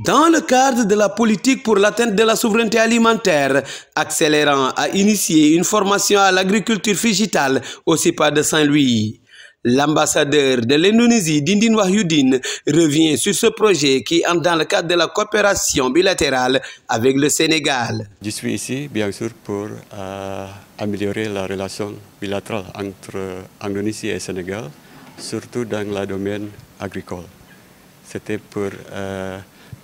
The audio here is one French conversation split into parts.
Dans le cadre de la politique pour l'atteinte de la souveraineté alimentaire, Accélérant a initié une formation à l'agriculture végétale au CEPA de Saint-Louis. L'ambassadeur de l'Indonésie, Dindin Wahyudin, revient sur ce projet qui entre dans le cadre de la coopération bilatérale avec le Sénégal. Je suis ici, bien sûr, pour améliorer la relation bilatérale entre Indonésie et Sénégal, surtout dans le domaine agricole. C'était pour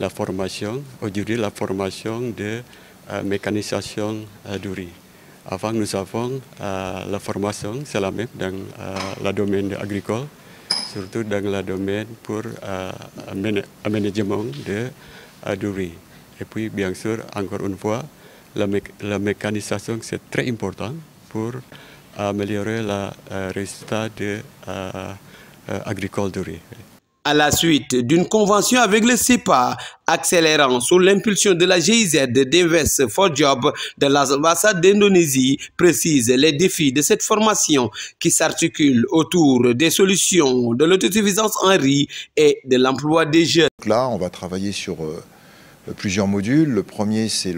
la formation, aujourd'hui la formation de mécanisation du riz. Avant, nous avons la formation, c'est la même dans le domaine agricole, surtout dans le domaine pour aménagement du riz. Et puis, bien sûr, encore une fois, la mécanisation, c'est très important pour améliorer le résultat agricole du riz. À la suite d'une convention avec le CEPA, Accélérant sous l'impulsion de la GIZ d'Invest for Job de l'ambassade d'Indonésie précise les défis de cette formation qui s'articule autour des solutions de l'autosuffisance en riz et de l'emploi des jeunes. Là, on va travailler sur plusieurs modules. Le premier, c'est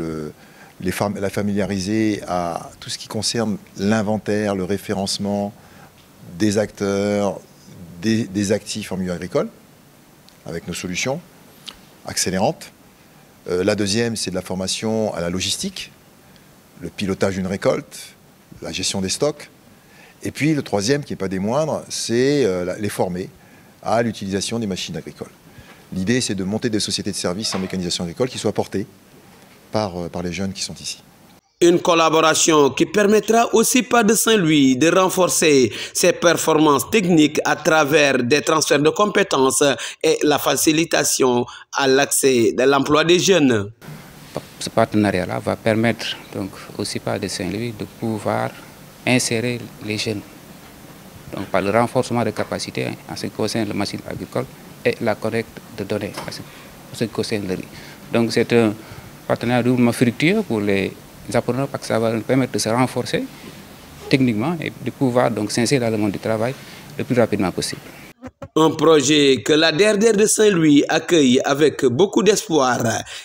la familiariser à tout ce qui concerne l'inventaire, le référencement des acteurs, des actifs en milieu agricole, avec nos solutions accélérantes. La deuxième, c'est de la formation à la logistique, le pilotage d'une récolte, la gestion des stocks. Et puis le troisième, qui n'est pas des moindres, c'est les former à l'utilisation des machines agricoles. L'idée, c'est de monter des sociétés de services en mécanisation agricole qui soient portées par les jeunes qui sont ici. Une collaboration qui permettra au CEPA de Saint-Louis de renforcer ses performances techniques à travers des transferts de compétences et la facilitation à l'accès de l'emploi des jeunes. Ce partenariat-là va permettre donc, au CEPA de Saint-Louis de pouvoir insérer les jeunes donc, par le renforcement des capacités en ce qui concerne la machine agricole et la collecte de données en ce qui concerne le riz. Donc c'est un partenariat doublement fructueux pour les apprenants parce que ça va nous permettre de se renforcer techniquement et de pouvoir donc s'insérer dans le monde du travail le plus rapidement possible. Un projet que la DRDR de Saint-Louis accueille avec beaucoup d'espoir.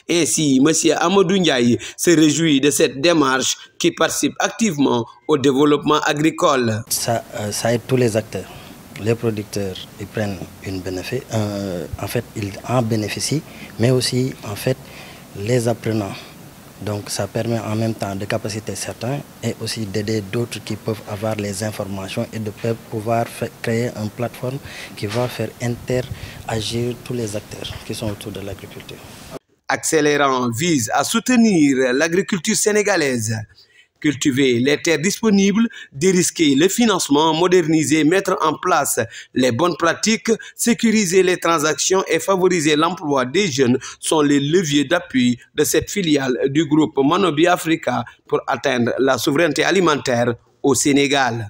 Ainsi, M. Amadou Ndiaye se réjouit de cette démarche qui participe activement au développement agricole. Ça aide tous les acteurs. Les producteurs, ils prennent une bénéfice, en fait, ils en bénéficient, mais aussi, en fait, les apprenants. Donc ça permet en même temps de capaciter certains et aussi d'aider d'autres qui peuvent avoir les informations et de pouvoir créer une plateforme qui va faire interagir tous les acteurs qui sont autour de l'agriculture. Accélérant vise à soutenir l'agriculture sénégalaise, cultiver les terres disponibles, dérisquer le financement, moderniser, mettre en place les bonnes pratiques, sécuriser les transactions et favoriser l'emploi des jeunes sont les leviers d'appui de cette filiale du groupe Manobi Africa pour atteindre la souveraineté alimentaire au Sénégal.